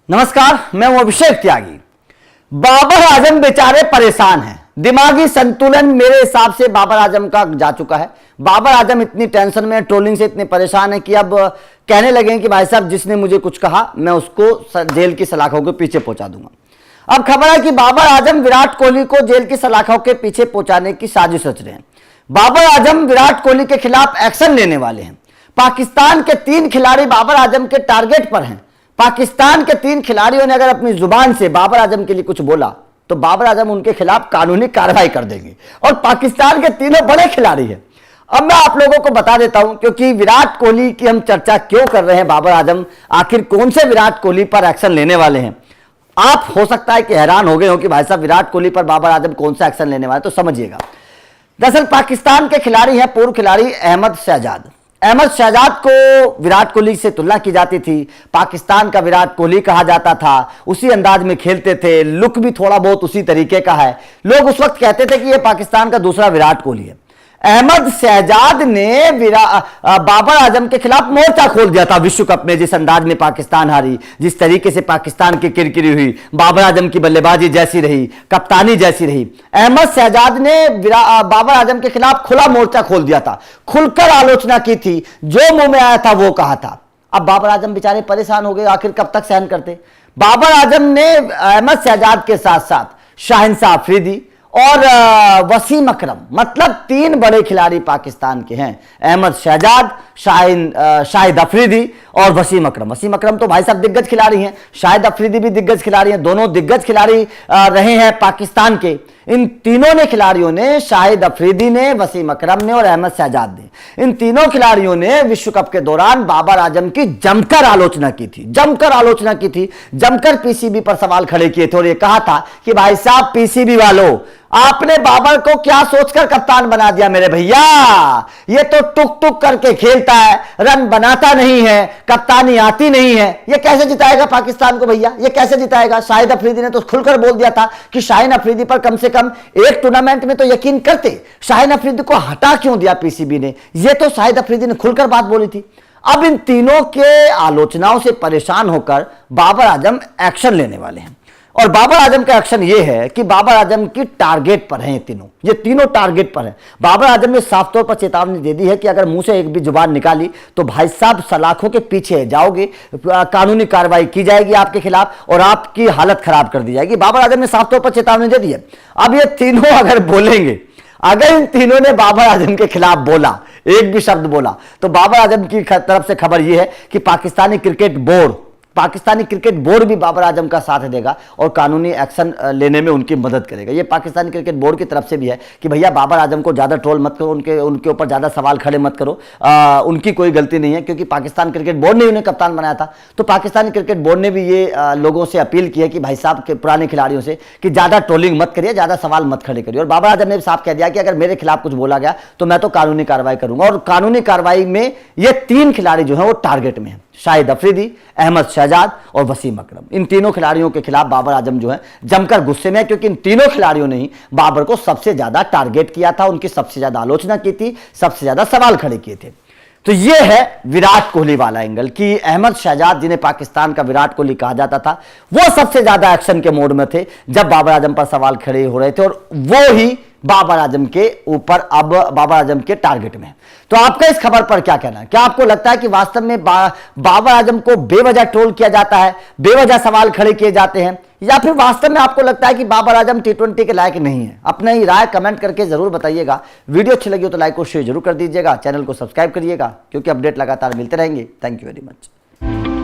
नमस्कार, मैं हूं अभिषेक त्यागी। बाबर आजम बेचारे परेशान हैं। दिमागी संतुलन मेरे हिसाब से बाबर आजम का जा चुका है। बाबर आजम इतनी टेंशन में, ट्रोलिंग से इतने परेशान है कि अब कहने लगे हैं कि भाई साहब जिसने मुझे कुछ कहा मैं उसको जेल की सलाखों के पीछे पहुंचा दूंगा। अब खबर है कि बाबर आजम विराट कोहली को जेल की सलाखों के पीछे पहुंचाने की साजिश रच रहे हैं। बाबर आजम विराट कोहली के खिलाफ एक्शन लेने वाले हैं। पाकिस्तान के 3 खिलाड़ी बाबर आजम के टारगेट पर हैं। पाकिस्तान के 3 खिलाड़ियों ने अगर अपनी जुबान से बाबर आजम के लिए कुछ बोला तो बाबर आजम उनके खिलाफ कानूनी कार्रवाई कर देंगे। और पाकिस्तान के तीनों बड़े खिलाड़ी हैं। अब मैं आप लोगों को बता देता हूं, क्योंकि विराट कोहली की हम चर्चा क्यों कर रहे हैं, बाबर आजम आखिर कौन से विराट कोहली पर एक्शन लेने वाले हैं। आप हो सकता है कि हैरान हो गए हो कि भाई साहब विराट कोहली पर बाबर आजम कौन सा एक्शन लेने वाले, तो समझिएगा। दरअसल पाकिस्तान के खिलाड़ी हैं पूर्व खिलाड़ी अहमद शहजाद। अहमद शहजाद को विराट कोहली से तुलना की जाती थी। पाकिस्तान का विराट कोहली कहा जाता था। उसी अंदाज में खेलते थे, लुक भी थोड़ा बहुत उसी तरीके का है। लोग उस वक्त कहते थे कि यह पाकिस्तान का दूसरा विराट कोहली है। अहमद शहजाद ने बाबर आजम के खिलाफ मोर्चा खोल दिया था विश्व कप में। जिस अंदाज में पाकिस्तान हारी, जिस तरीके से पाकिस्तान की किरकिरी हुई, बाबर आजम की बल्लेबाजी जैसी रही, कप्तानी जैसी रही, अहमद शहजाद ने बाबर आजम के खिलाफ खुला मोर्चा खोल दिया था। खुलकर आलोचना की थी, जो मुंह में आया था वो कहा था। अब बाबर आजम बेचारे परेशान हो गए, आखिर कब तक सहन करते। बाबर आजम ने अहमद शहजाद के साथ साथ शाहिनशाह अफरीदी और वसीम अकरम, मतलब 3 बड़े खिलाड़ी पाकिस्तान के हैं। अहमद शहजाद, शाहिद अफरीदी और वसीम अकरम। वसीम अकरम तो भाई साहब दिग्गज खिलाड़ी हैं, शाहिद अफरीदी भी दिग्गज खिलाड़ी हैं। दोनों दिग्गज खिलाड़ी रहे हैं पाकिस्तान के। इन तीनों ने खिलाड़ियों ने, शाहिद अफरीदी ने, वसीम अकरम ने और अहमद शहजाद ने, इन तीनों खिलाड़ियों ने विश्व कप के दौरान बाबर आजम की जमकर आलोचना की थी। जमकर पीसीबी पर सवाल खड़े किए थे और ये कहा था कि भाई साहब पीसीबी वालों, आपने बाबर को क्या सोचकर कप्तान बना दिया मेरे भैया। ये तो टुक टुक करके खेलता है, रन बनाता नहीं है, कप्तानी आती नहीं है। ये कैसे जिताएगा पाकिस्तान को भैया, ये कैसे जिताएगा। शाहिद अफरीदी ने तो खुलकर बोल दिया था कि शाहिन अफरीदी पर कम से कम एक टूर्नामेंट में तो यकीन करते। शाहिन अफरीदी को हटा क्यों दिया पीसीबी ने, ये तो शाहिद अफरीदी ने खुलकर बात बोली थी। अब इन तीनों के आलोचनाओं से परेशान होकर बाबर आजम एक्शन लेने वाले हैं। और बाबर आजम का एक्शन यह है कि बाबर आजम की टारगेट पर हैं ये तीनों टारगेट पर हैं। बाबर आजम ने साफ तौर पर चेतावनी दे दी है कि अगर मुंह से एक भी जुबान निकाली तो भाई साहब सलाखों के पीछे जाओगे, कानूनी कार्रवाई की जाएगी आपके खिलाफ और आपकी हालत खराब कर दी जाएगी। बाबर आजम ने साफ तौर पर चेतावनी दे दी है। अब ये तीनों अगर बोलेंगे, अगर इन तीनों ने बाबर आजम के खिलाफ बोला, एक भी शब्द बोला, तो बाबर आजम की तरफ से खबर यह है कि पाकिस्तानी क्रिकेट बोर्ड भी बाबर आजम का साथ देगा और कानूनी एक्शन लेने में उनकी मदद करेगा। ये पाकिस्तानी क्रिकेट बोर्ड की तरफ से भी है कि भैया बाबर आजम को ज़्यादा ट्रोल मत करो, उनके ऊपर ज़्यादा सवाल खड़े मत करो। उनकी कोई गलती नहीं है, क्योंकि पाकिस्तान क्रिकेट बोर्ड ने उन्हें कप्तान बनाया था। तो पाकिस्तानी क्रिकेट बोर्ड ने भी ये लोगों से अपील की है कि भाई साहब के पुराने खिलाड़ियों से कि ज़्यादा ट्रोलिंग मत करिए, ज़्यादा सवाल मत खड़े करिए। और बाबर आजम ने भी साफ कह दिया कि अगर मेरे खिलाफ कुछ बोला गया तो मैं तो कानूनी कार्रवाई करूंगा। और कानूनी कार्रवाई में ये 3 खिलाड़ी जो हैं वो टारगेट में हैं, शाहिद अफरीदी, अहमद शहजाद और वसीम अकरम। इन तीनों खिलाड़ियों के खिलाफ बाबर आजम जो है जमकर गुस्से में है, क्योंकि इन तीनों खिलाड़ियों ने ही बाबर को सबसे ज्यादा टारगेट किया था, उनकी सबसे ज्यादा आलोचना की थी, सबसे ज्यादा सवाल खड़े किए थे। तो यह है विराट कोहली वाला एंगल कि अहमद शहजाद, जिन्हें पाकिस्तान का विराट कोहली कहा जाता था, वो सबसे ज्यादा एक्शन के मोड में थे जब बाबर आजम पर सवाल खड़े हो रहे थे, और वो ही बाबर आजम के ऊपर अब बाबर आजम के टारगेट में। तो आपका इस खबर पर क्या कहना है? क्या आपको लगता है कि वास्तव में बाबर आजम को बेवजह ट्रोल किया जाता है, बेवजह सवाल खड़े किए जाते हैं, या फिर वास्तव में आपको लगता है कि बाबर आजम T20 के लायक नहीं है? अपनी ही राय कमेंट करके जरूर बताइएगा। वीडियो अच्छी लगी हो तो लाइक और शेयर जरूर कर दीजिएगा। चैनल को सब्सक्राइब करिएगा, क्योंकि अपडेट लगातार मिलते रहेंगे। Thank you very much.